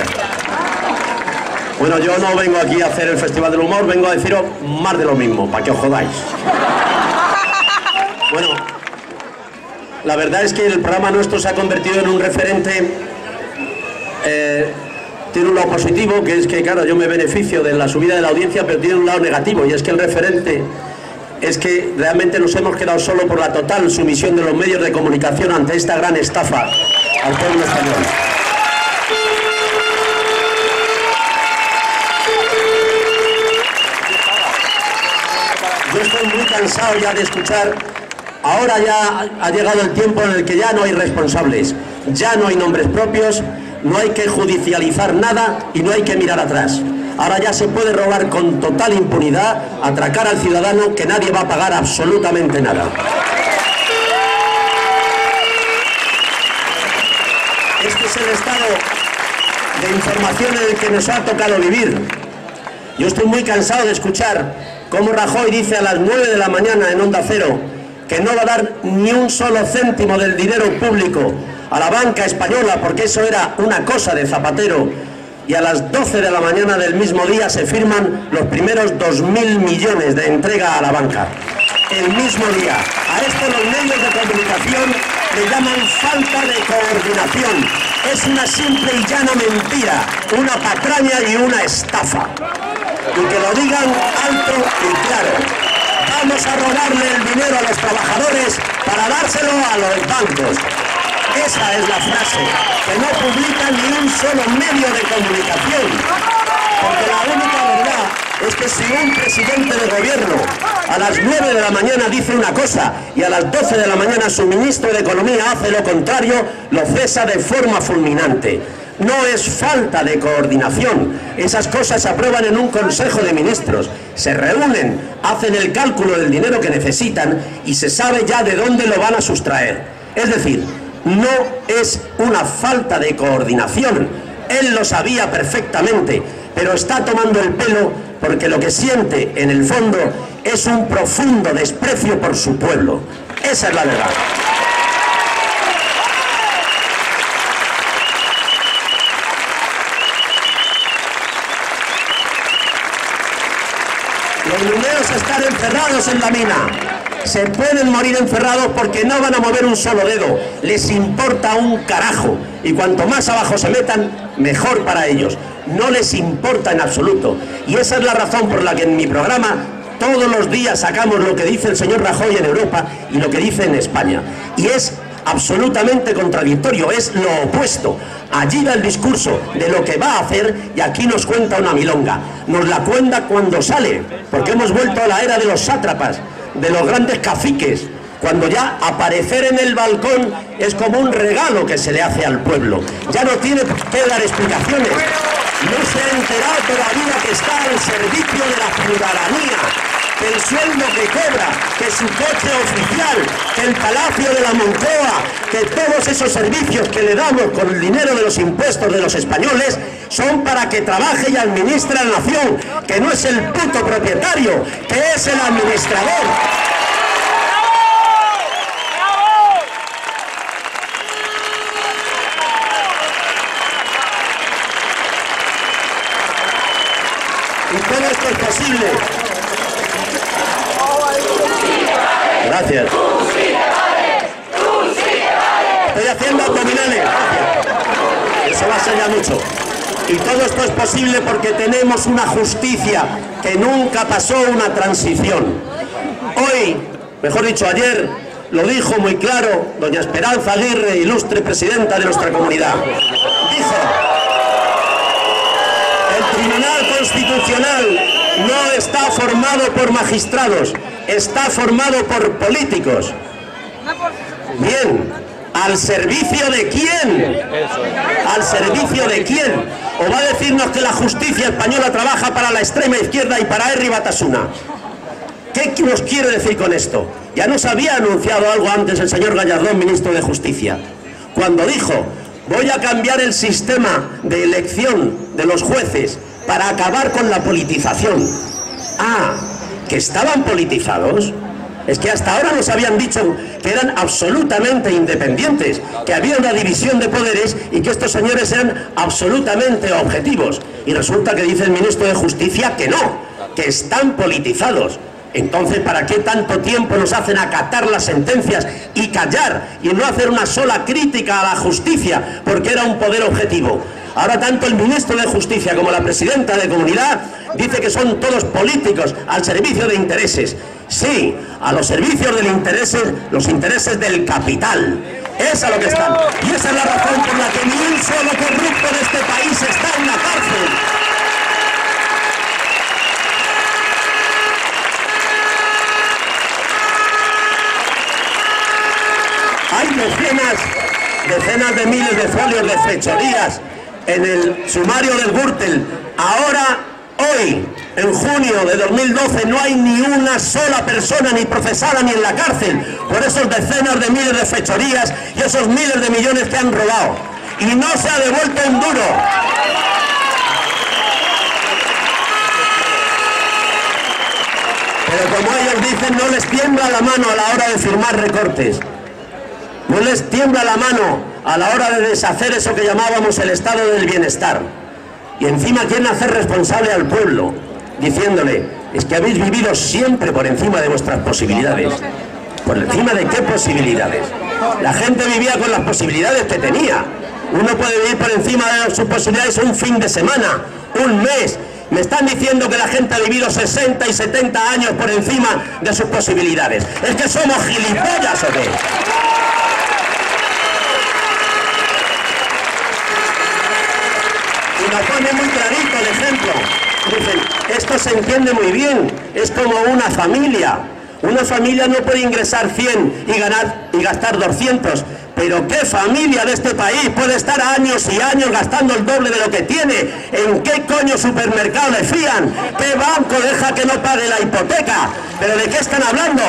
gracias. Bueno, yo no vengo aquí a hacer el Festival del Humor, vengo a deciros más de lo mismo, para que os jodáis. Bueno, la verdad es que el programa nuestro se ha convertido en un referente. Tiene un lado positivo, que es que, claro, yo me beneficio de la subida de la audiencia, pero tiene un lado negativo, y es que el referente es que realmente nos hemos quedado solo por la total sumisión de los medios de comunicación ante esta gran estafa al pueblo español. Yo estoy muy cansado ya de escuchar. Ahora ya ha llegado el tiempo en el que ya no hay responsables, ya no hay nombres propios, no hay que judicializar nada y no hay que mirar atrás. Ahora ya se puede robar con total impunidad, atracar al ciudadano, que nadie va a pagar absolutamente nada. Este es el estado de información en el que nos ha tocado vivir. Yo estoy muy cansado de escuchar cómo Rajoy dice a las 9 de la mañana en Onda Cero que no va a dar ni un solo céntimo del dinero público a la banca española, porque eso era una cosa de Zapatero, y a las 12 de la mañana del mismo día se firman los primeros 2.000 millones de entrega a la banca. El mismo día. A esto los medios de comunicación le llaman falta de coordinación. Es una simple y llana mentira, una patraña y una estafa. Y que lo digan alto y claro. Vamos a robarle el dinero a los trabajadores para dárselo a los bancos. Esa es la frase, que no publica ni un solo medio de comunicación. Porque la única verdad es que si un presidente de gobierno a las 9 de la mañana dice una cosa y a las 12 de la mañana su ministro de Economía hace lo contrario, lo cesa de forma fulminante. No es falta de coordinación. Esas cosas se aprueban en un consejo de ministros. Se reúnen, hacen el cálculo del dinero que necesitan y se sabe ya de dónde lo van a sustraer. Es decir, no es una falta de coordinación. Él lo sabía perfectamente, pero está tomando el pelo porque lo que siente en el fondo es un profundo desprecio por su pueblo. Esa es la verdad. Los mineros están encerrados en la mina. Se pueden morir encerrados porque no van a mover un solo dedo. Les importa un carajo. Y cuanto más abajo se metan, mejor para ellos. No les importa en absoluto. Y esa es la razón por la que en mi programa todos los días sacamos lo que dice el señor Rajoy en Europa y lo que dice en España. Y es absolutamente contradictorio, es lo opuesto. Allí da el discurso de lo que va a hacer y aquí nos cuenta una milonga. Nos la cuenta cuando sale, porque hemos vuelto a la era de los sátrapas, de los grandes caciques, cuando ya aparecer en el balcón es como un regalo que se le hace al pueblo. Ya no tiene que dar explicaciones. No se ha enterado todavía que está al servicio de la ciudadanía, que el sueldo que cobra, que su coche oficial, que el Palacio de la Moncloa, que todos esos servicios que le damos con el dinero de los impuestos de los españoles son para que trabaje y administre la nación, que no es el puto propietario, que es el administrador. Y todo esto es posible. Gracias. Estoy haciendo abdominales. Gracias. Eso va a ser ya mucho. Y todo esto es posible porque tenemos una justicia que nunca pasó una transición. Hoy, mejor dicho ayer, lo dijo muy claro doña Esperanza Aguirre, ilustre presidenta de nuestra comunidad. Dijo: el Tribunal Constitucional no está formado por magistrados, está formado por políticos. Bien, ¿al servicio de quién? ¿Al servicio de quién? ¿O va a decirnos que la justicia española trabaja para la extrema izquierda y para Herri Batasuna? ¿Qué nos quiere decir con esto? Ya nos había anunciado algo antes el señor Gallardón, ministro de Justicia, cuando dijo: voy a cambiar el sistema de elección de los jueces para acabar con la politización. Ah, ¿que estaban politizados? Es que hasta ahora nos habían dicho que eran absolutamente independientes, que había una división de poderes y que estos señores eran absolutamente objetivos. Y resulta que dice el ministro de Justicia que no, que están politizados. Entonces, ¿para qué tanto tiempo nos hacen acatar las sentencias y callar y no hacer una sola crítica a la justicia porque era un poder objetivo? Ahora tanto el ministro de Justicia como la presidenta de Comunidad dice que son todos políticos al servicio de intereses. Sí, a los servicios del los intereses del capital. Es a lo que están. Y esa es la razón por la que ni un solo corrupto de este país está en la cárcel. Hay decenas de miles de folios de fechorías en el sumario del Gürtel. Ahora, hoy, en junio de 2012, no hay ni una sola persona ni procesada ni en la cárcel por esos decenas de miles de fechorías y esos miles de millones que han robado. Y no se ha devuelto un duro. Pero como ellos dicen, no les tiembla la mano a la hora de firmar recortes. No les tiembla la mano a la hora de deshacer eso que llamábamos el estado del bienestar. Y encima quieren hacer responsable al pueblo, diciéndole, es que habéis vivido siempre por encima de vuestras posibilidades. ¿Por encima de qué posibilidades? La gente vivía con las posibilidades que tenía. Uno puede vivir por encima de sus posibilidades un fin de semana, un mes. Me están diciendo que la gente ha vivido 60 y 70 años por encima de sus posibilidades. ¿Es que somos gilipollas o qué? Y nos pone muy clarito el ejemplo. Dicen, esto se entiende muy bien, es como una familia. Una familia no puede ingresar 100 y gastar 200. Pero ¿qué familia de este país puede estar años y años gastando el doble de lo que tiene? ¿En qué coño supermercado le fían? ¿Qué banco deja que no pague la hipoteca? ¿Pero de qué están hablando?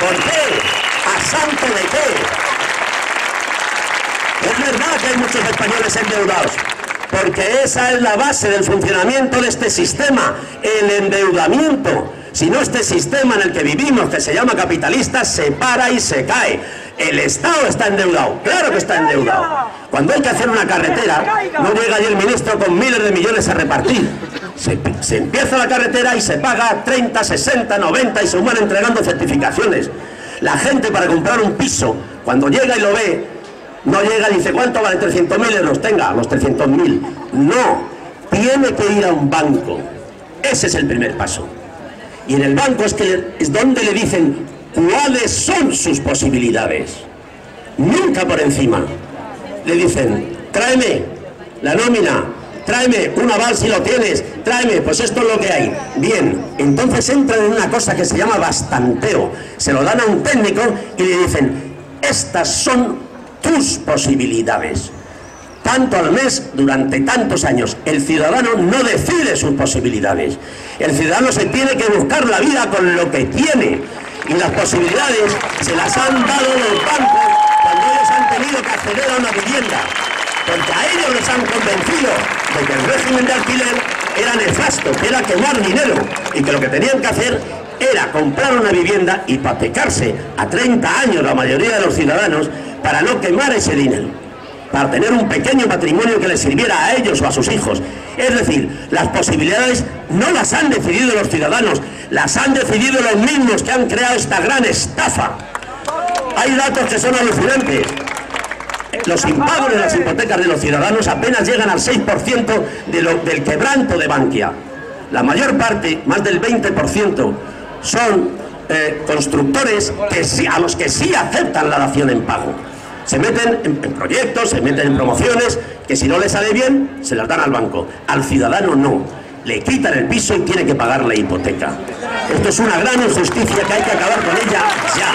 ¿Por qué? ¿A santo de qué? Es verdad que hay muchos españoles endeudados, porque esa es la base del funcionamiento de este sistema, el endeudamiento. Si no, este sistema en el que vivimos, que se llama capitalista, se para y se cae. El Estado está endeudado, claro que está endeudado. Cuando hay que hacer una carretera, no llega allí el ministro con miles de millones a repartir. Se empieza la carretera y se paga 30, 60, 90 y se van entregando certificaciones. La gente para comprar un piso, cuando llega y lo ve, no llega y dice, ¿cuánto vale? 300.000 euros, tenga, los 300.000. No, tiene que ir a un banco. Ese es el primer paso. Y en el banco es donde le dicen cuáles son sus posibilidades. Nunca por encima. Le dicen, tráeme la nómina, tráeme un aval si lo tienes, tráeme, pues esto es lo que hay. Bien, entonces entran en una cosa que se llama bastanteo. Se lo dan a un técnico y le dicen, estas son tus posibilidades. Tanto al mes durante tantos años. El ciudadano no decide sus posibilidades. El ciudadano se tiene que buscar la vida con lo que tiene. Y las posibilidades se las han dado los bancos cuando ellos han tenido que acceder a una vivienda. Porque a ellos les han convencido de que el régimen de alquiler era nefasto, que era quemar dinero. Y que lo que tenían que hacer era comprar una vivienda, hipotecarse a 30 años la mayoría de los ciudadanos para no quemar ese dinero, para tener un pequeño patrimonio que les sirviera a ellos o a sus hijos. Es decir, las posibilidades no las han decidido los ciudadanos, las han decidido los mismos que han creado esta gran estafa. Hay datos que son alucinantes. Los impagos de las hipotecas de los ciudadanos apenas llegan al 6% del quebranto de Bankia. La mayor parte, más del 20%, son constructores a los que sí aceptan la dación en pago. Se meten en proyectos, se meten en promociones, que si no les sale bien, se las dan al banco. Al ciudadano no. Le quitan el piso y tiene que pagar la hipoteca. Esto es una gran injusticia que hay que acabar con ella ya.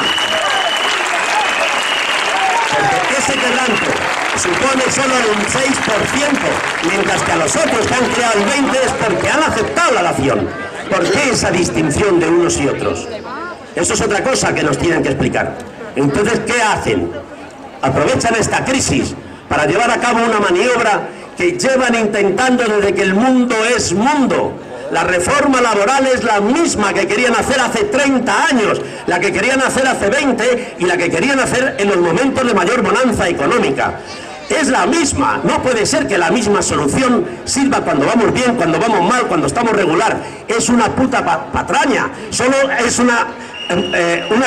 Porque ese quebranto supone solo un 6%, mientras que a los otros que han creado el 20% es porque han aceptado la dación. ¿Por qué esa distinción de unos y otros? Eso es otra cosa que nos tienen que explicar. Entonces, ¿qué hacen? Aprovechan esta crisis para llevar a cabo una maniobra que llevan intentando desde que el mundo es mundo. La reforma laboral es la misma que querían hacer hace 30 años, la que querían hacer hace 20 y la que querían hacer en los momentos de mayor bonanza económica. Es la misma, no puede ser que la misma solución sirva cuando vamos bien, cuando vamos mal, cuando estamos regular. Es una puta patraña, solo es una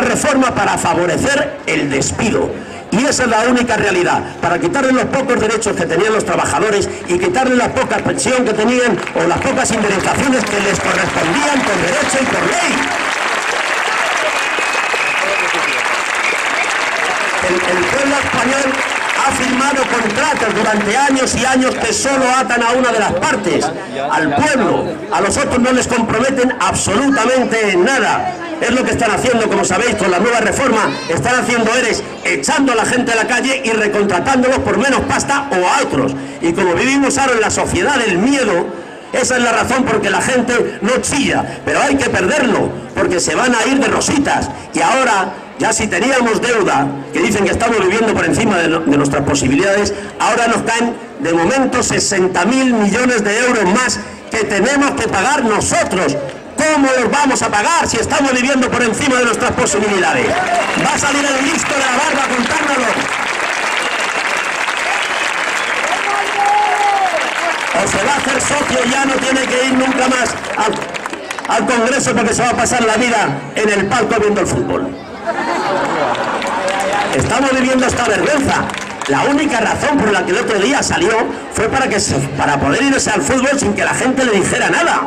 reforma para favorecer el despido. Y esa es la única realidad, para quitarle los pocos derechos que tenían los trabajadores y quitarle la poca pensión que tenían o las pocas indemnizaciones que les correspondían por derecho y por ley. El pueblo español ha firmado contratos durante años y años que solo atan a una de las partes, al pueblo. A los otros no les comprometen absolutamente nada. Es lo que están haciendo, como sabéis, con la nueva reforma. Están haciendo eres, echando a la gente a la calle y recontratándolos por menos pasta o a otros. Y como vivimos ahora en la sociedad del miedo, esa es la razón por que la gente no chilla. Pero hay que perderlo, porque se van a ir de rositas. Y ahora, ya si teníamos deuda, que dicen que estamos viviendo por encima de nuestras posibilidades, ahora nos caen de momento 60.000 millones de euros más que tenemos que pagar nosotros. ¿Cómo los vamos a pagar si estamos viviendo por encima de nuestras posibilidades? Va a salir el listo de la barba contárnoslo. O se va a hacer socio, ya no tiene que ir nunca más al Congreso porque se va a pasar la vida en el palco viendo el fútbol. Estamos viviendo esta vergüenza. La única razón por la que el otro día salió fue para poder irse al fútbol sin que la gente le dijera nada.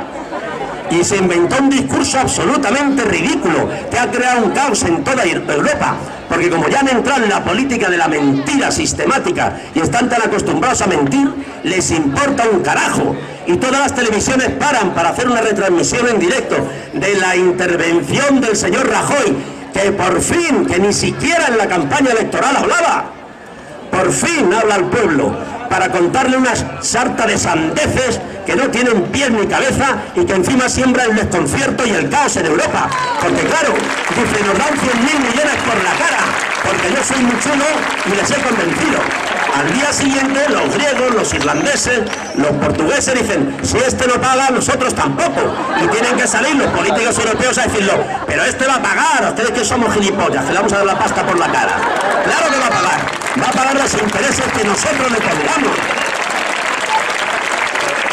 Y se inventó un discurso absolutamente ridículo que ha creado un caos en toda Europa, porque como ya han entrado en la política de la mentira sistemática y están tan acostumbrados a mentir, les importa un carajo. Y todas las televisiones paran para hacer una retransmisión en directo de la intervención del señor Rajoy, que por fin, que ni siquiera en la campaña electoral hablaba, por fin habla al pueblo, para contarle una sarta de sandeces que no tienen pies ni cabeza y que encima siembran el desconcierto y el caos en Europa. Porque claro, dice, nos dan 100.000 millones por la cara, porque yo soy muy chulo y les he convencido. Al día siguiente, los griegos, los irlandeses, los portugueses dicen, si este no paga, nosotros tampoco. Y tienen que salir los políticos europeos a decirlo, pero este va a pagar, ustedes que somos gilipollas, que le vamos a dar la pasta por la cara. Claro que va a pagar, va a pagar los intereses que nosotros le pongamos.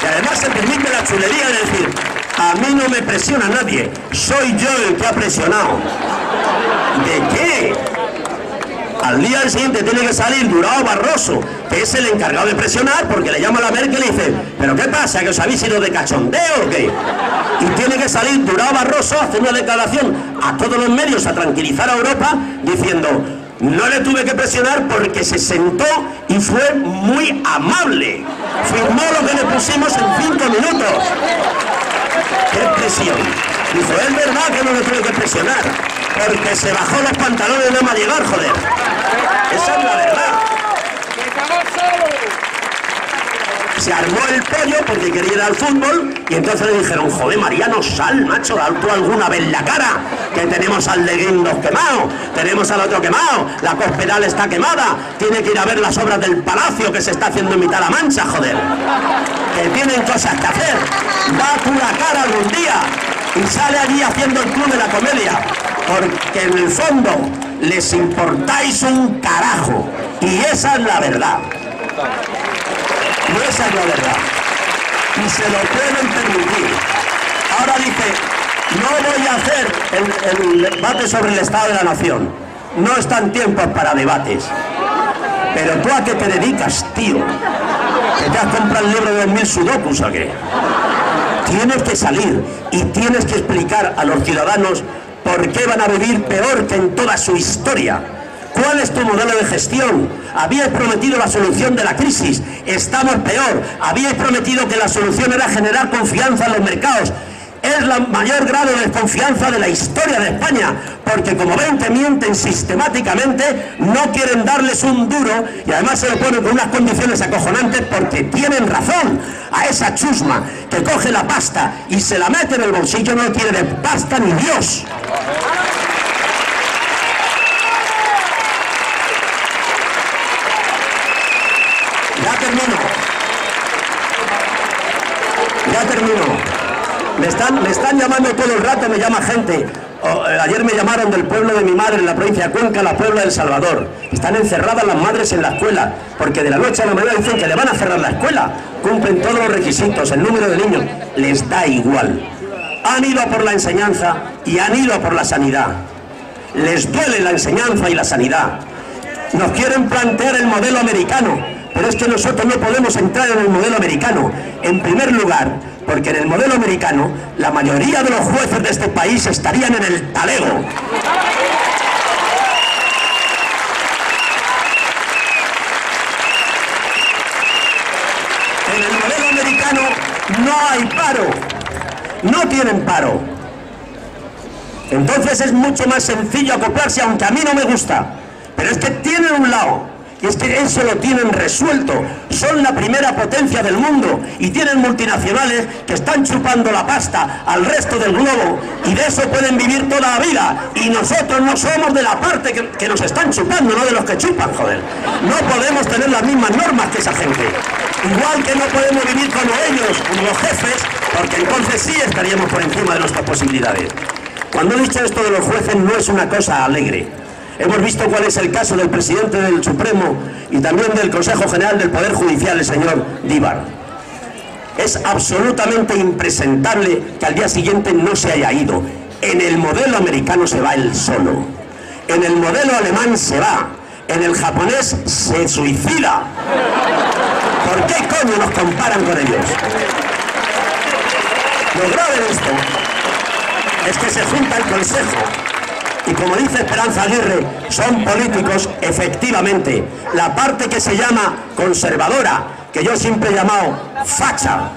Y además se permite la chulería de decir, a mí no me presiona nadie, soy yo el que ha presionado. ¿De qué? Al día siguiente tiene que salir Durão Barroso, que es el encargado de presionar, porque le llama a la Merkel y dice, ¿pero qué pasa? ¿Que os habéis ido de cachondeo o qué? Y tiene que salir Durão Barroso a hacer una declaración a todos los medios a tranquilizar a Europa, diciendo, no le tuve que presionar porque se sentó y fue muy amable. Firmó lo que le pusimos en 5 minutos. ¡Qué presión! Dijo, es verdad que no le tuve que presionar, porque se bajó los pantalones nada más llegar, joder. Esa es la verdad. Se armó el pollo porque quería ir al fútbol y entonces le dijeron, joder, Mariano, sal, macho, da tú alguna vez la cara, que tenemos al de Guindos quemado, tenemos al otro quemado, la Cospedal está quemada, tiene que ir a ver las obras del Palacio que se está haciendo en mitad de la Mancha, joder, que tienen cosas que hacer, da tú la cara algún día y sale allí haciendo el club de la comedia, porque en el fondo les importáis un carajo y esa es la verdad. No, esa es la verdad. Y se lo pueden permitir. Ahora dice, no voy a hacer el debate sobre el Estado de la Nación. No están tiempos para debates. Pero tú a qué te dedicas, tío. ¿Que te has comprado el libro de 2.000 sudokus o qué? Tienes que salir y tienes que explicar a los ciudadanos por qué van a vivir peor que en toda su historia. ¿Cuál es tu modelo de gestión? Habíais prometido la solución de la crisis, estamos peor. Habíais prometido que la solución era generar confianza en los mercados. Es el mayor grado de desconfianza de la historia de España, porque como ven que mienten sistemáticamente, no quieren darles un duro y además se lo ponen con unas condiciones acojonantes porque tienen razón. A esa chusma que coge la pasta y se la mete en el bolsillo no quiere de pasta ni Dios. Ya termino. Me están llamando todo el rato, me llama gente. Ayer me llamaron del pueblo de mi madre en la provincia de Cuenca, la Puebla del Salvador. Están encerradas las madres en la escuela, porque de la noche a la mañana dicen que le van a cerrar la escuela. Cumplen todos los requisitos, el número de niños, les da igual. Han ido a por la enseñanza y han ido a por la sanidad. Les duele la enseñanza y la sanidad. Nos quieren plantear el modelo americano, pero es que nosotros no podemos entrar en el modelo americano. En primer lugar, porque en el modelo americano la mayoría de los jueces de este país estarían en el talego. En el modelo americano no hay paro, no tienen paro. Entonces es mucho más sencillo acoplarse, aunque a mí no me gusta. Pero es que tienen un lado, y es que eso lo tienen resuelto. Son la primera potencia del mundo y tienen multinacionales que están chupando la pasta al resto del globo y de eso pueden vivir toda la vida. Y nosotros no somos de la parte que nos están chupando, no de los que chupan, joder. No podemos tener las mismas normas que esa gente. Igual que no podemos vivir como ellos, como los jefes, porque entonces sí estaríamos por encima de nuestras posibilidades. Cuando he dicho esto de los jueces no es una cosa alegre. Hemos visto cuál es el caso del presidente del Supremo y también del Consejo General del Poder Judicial, el señor Díbar. Es absolutamente impresentable que al día siguiente no se haya ido. En el modelo americano se va él solo. En el modelo alemán se va. En el japonés se suicida. ¿Por qué coño nos comparan con ellos? Lo grave de esto es que se junta el Consejo. Y como dice Esperanza Aguirre, son políticos, efectivamente. La parte que se llama conservadora, que yo siempre he llamado facha.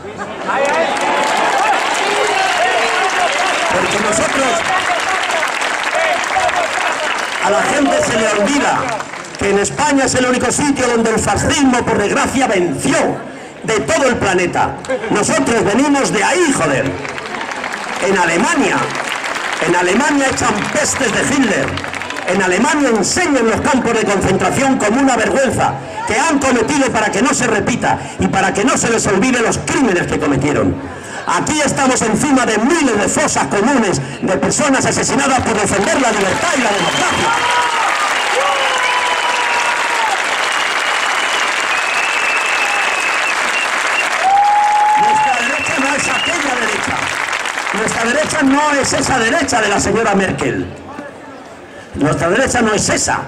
Porque nosotros, a la gente se le olvida que en España es el único sitio donde el fascismo, por desgracia, venció de todo el planeta. Nosotros venimos de ahí, joder. En Alemania echan pestes de Hitler. En Alemania enseñan los campos de concentración como una vergüenza que han cometido para que no se repita y para que no se les olvide los crímenes que cometieron. Aquí estamos encima de miles de fosas comunes de personas asesinadas por defender la libertad y la democracia. Nuestra derecha no es aquella derecha. Nuestra derecha no es esa derecha de la señora Merkel. Nuestra derecha no es esa.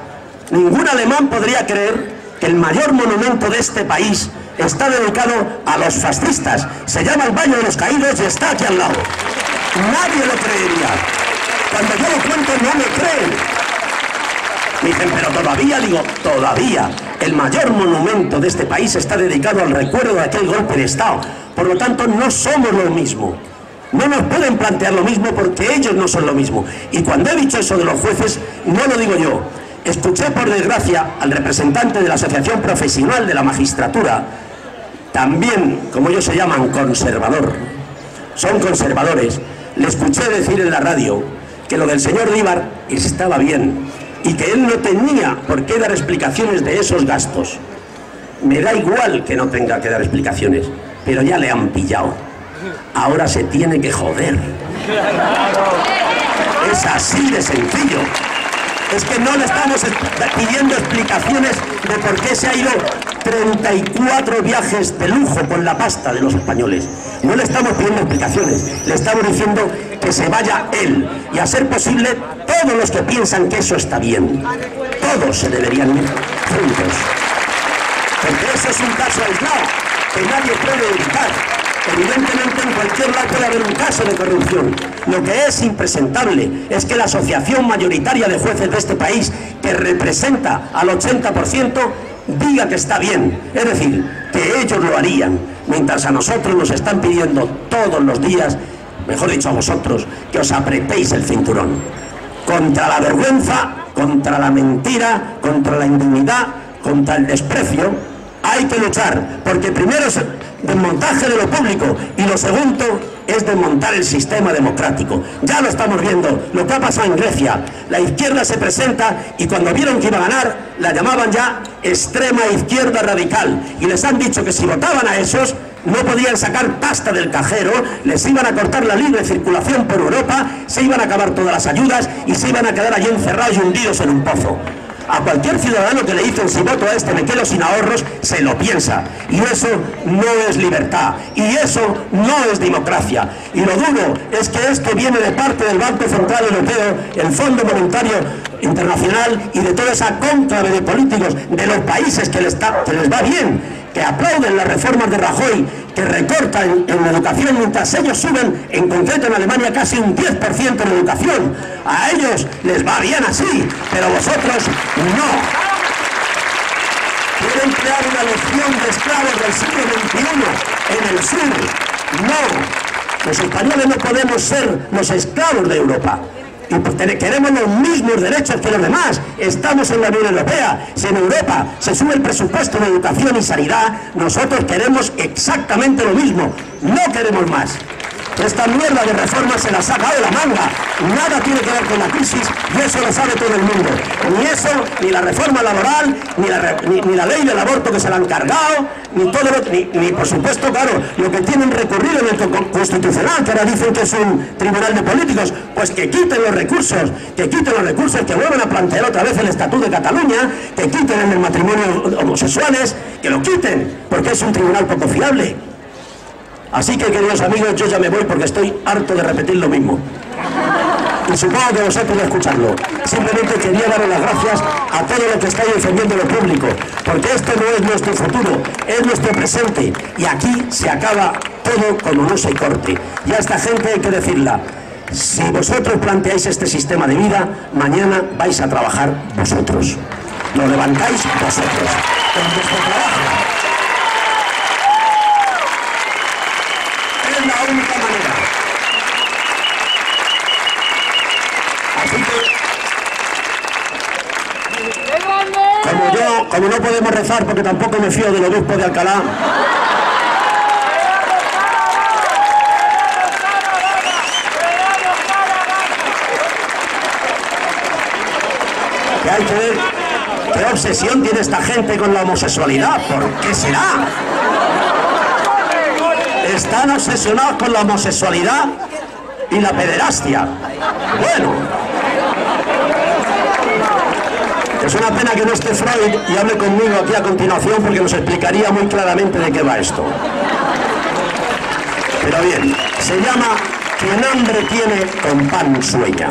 Ningún alemán podría creer que el mayor monumento de este país está dedicado a los fascistas. Se llama el Valle de los Caídos y está aquí al lado. Nadie lo creería. Cuando yo lo cuento no me creen. Me dicen, pero todavía, digo, todavía. El mayor monumento de este país está dedicado al recuerdo de aquel golpe de Estado. Por lo tanto, no somos lo mismo. No nos pueden plantear lo mismo porque ellos no son lo mismo. Y cuando he dicho eso de los jueces, no lo digo yo. Escuché, por desgracia, al representante de la Asociación Profesional de la Magistratura, también, como ellos se llaman, conservador. Son conservadores. Le escuché decir en la radio que lo del señor Díbar estaba bien y que él no tenía por qué dar explicaciones de esos gastos. Me da igual que no tenga que dar explicaciones, pero ya le han pillado. Ahora se tiene que joder. Es así de sencillo. Es que no le estamos pidiendo explicaciones de por qué se ha ido 34 viajes de lujo con la pasta de los españoles. No le estamos pidiendo explicaciones, le estamos diciendo que se vaya él. Y a ser posible, todos los que piensan que eso está bien. Todos se deberían ir juntos. Porque eso es un caso aislado que nadie puede evitar. Evidentemente en cualquier lado puede haber un caso de corrupción. Lo que es impresentable es que la asociación mayoritaria de jueces de este país, que representa al 80%, diga que está bien. Es decir, que ellos lo harían, mientras a nosotros nos están pidiendo todos los días, mejor dicho a vosotros, que os apretéis el cinturón. Contra la vergüenza, contra la mentira, contra la indignidad, contra el desprecio, hay que luchar, porque primero es desmontaje de lo público y lo segundo es desmontar el sistema democrático. Ya lo estamos viendo, lo que ha pasado en Grecia. La izquierda se presenta y cuando vieron que iba a ganar, la llamaban ya extrema izquierda radical y les han dicho que si votaban a esos no podían sacar pasta del cajero, les iban a cortar la libre circulación por Europa, se iban a acabar todas las ayudas y se iban a quedar allí encerrados y hundidos en un pozo. A cualquier ciudadano que le dicen si voto a este me quedo sin ahorros, se lo piensa. Y eso no es libertad. Y eso no es democracia. Y lo duro es que esto viene de parte del Banco Central Europeo, el Fondo Monetario Internacional y de toda esa cónclave de políticos de los países que les va bien, que aplauden las reformas de Rajoy, que recortan en la educación mientras ellos suben, en concreto en Alemania, casi un 10% en educación. A ellos les va bien así, pero vosotros no. Quieren crear una legión de esclavos del siglo XXI en el sur. No. Los españoles no podemos ser los esclavos de Europa. Y pues queremos los mismos derechos que los demás. Estamos en la Unión Europea. Si en Europa se sube el presupuesto de educación y sanidad, nosotros queremos exactamente lo mismo. No queremos más. Esta mierda de reformas se las ha sacado de la manga. Nada tiene que ver con la crisis y eso lo sabe todo el mundo. Ni eso, ni la reforma laboral, ni la ley del aborto que se la han cargado, ni por supuesto, claro, lo que tienen recurrido en el Constitucional, que ahora dicen que es un tribunal de políticos, pues que quiten los recursos, que vuelvan a plantear otra vez el Estatuto de Cataluña, que quiten en el matrimonio homosexuales, que lo quiten, porque es un tribunal poco fiable. Así que, queridos amigos, yo ya me voy porque estoy harto de repetir lo mismo. Y supongo que vosotros de escucharlo. Simplemente quería daros las gracias a todo lo que estáis defendiendo lo público, porque esto no es nuestro futuro, es nuestro presente. Y aquí se acaba todo como no se corte. Y a esta gente hay que decirla: si vosotros planteáis este sistema de vida, mañana vais a trabajar vosotros. Lo levantáis vosotros. Con vuestro trabajo. Es la única manera. Así que, como no podemos rezar porque tampoco me fío del obispo de Alcalá, que hay que ver qué obsesión tiene esta gente con la homosexualidad. ¿Por qué será? Están obsesionados con la homosexualidad y la pederastia. Bueno, es una pena que no esté Freud y hable conmigo aquí a continuación, porque nos explicaría muy claramente de qué va esto. Pero bien, se llama "Quien hambre tiene, con pan sueña".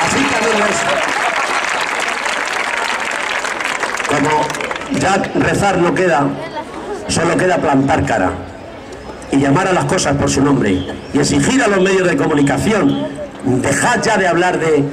Así que, amigos, como ya rezar no queda, solo queda plantar cara y llamar a las cosas por su nombre y exigir a los medios de comunicación: dejad ya de hablar de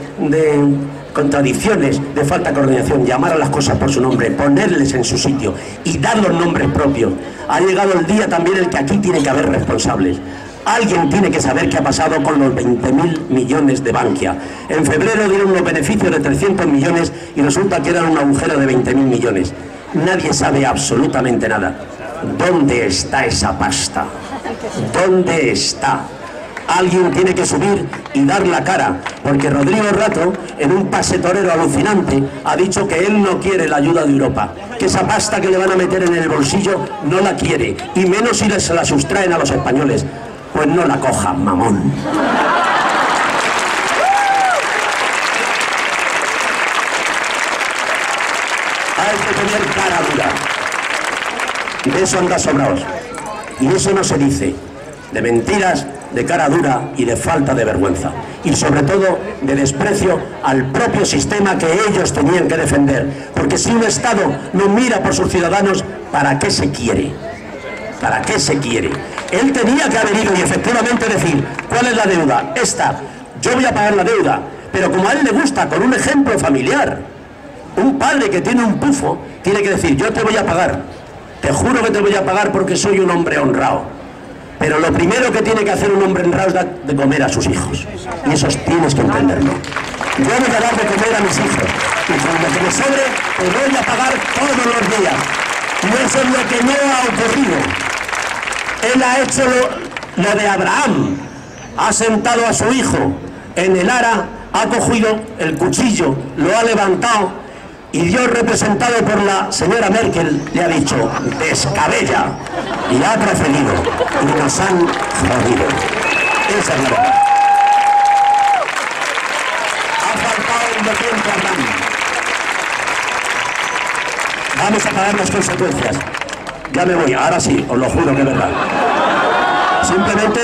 contradicciones, de falta de coordinación, llamar a las cosas por su nombre, ponerles en su sitio y dar los nombres propios. Ha llegado el día también en el que aquí tiene que haber responsables. Alguien tiene que saber qué ha pasado con los 20.000 millones de Bankia. En febrero dieron unos beneficios de 300 millones y resulta que eran un agujero de 20.000 millones. Nadie sabe absolutamente nada. ¿Dónde está esa pasta? ¿Dónde está? Alguien tiene que subir y dar la cara, porque Rodrigo Rato, en un pase torero alucinante, ha dicho que él no quiere la ayuda de Europa, que esa pasta que le van a meter en el bolsillo no la quiere, y menos si se la sustraen a los españoles. Pues no la cojan, mamón. Hay que tener cara dura. De eso anda sobrados. Y eso no se dice. De mentiras, de cara dura y de falta de vergüenza. Y sobre todo de desprecio al propio sistema que ellos tenían que defender. Porque si un Estado no mira por sus ciudadanos, ¿para qué se quiere? ¿Para qué se quiere? Él tenía que haber ido y efectivamente decir: ¿cuál es la deuda? Esta. Yo voy a pagar la deuda. Pero como a él le gusta, con un ejemplo familiar, un padre que tiene un pufo tiene que decir: yo te voy a pagar. Te juro que te voy a pagar porque soy un hombre honrado. Pero lo primero que tiene que hacer un hombre honrado es dar de comer a sus hijos. Y eso tienes que entenderlo. Yo voy a dar de comer a mis hijos. Y con lo que me sobre, te voy a pagar todos los días. Y eso es lo que no ha ocurrido. Él ha hecho lo de Abraham. Ha sentado a su hijo en el ara, ha cogido el cuchillo, lo ha levantado Y Dios, representado por la señora Merkel, le ha dicho, descabella, y ha procedido, y nos han jodido. Esa es la verdad. Ha faltado un docente Abraham. Vamos a pagar las consecuencias. Ya me voy, ahora sí, os lo juro que es verdad. Simplemente,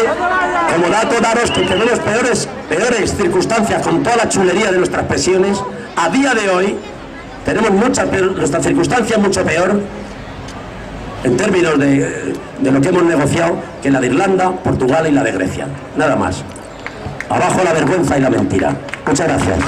como dato, daros que tenemos peores circunstancias con toda la chulería de nuestras pensiones. A día de hoy, tenemos nuestra circunstancia mucho peor en términos de lo que hemos negociado que la de Irlanda, Portugal y la de Grecia. Nada más. Abajo la vergüenza y la mentira. Muchas gracias.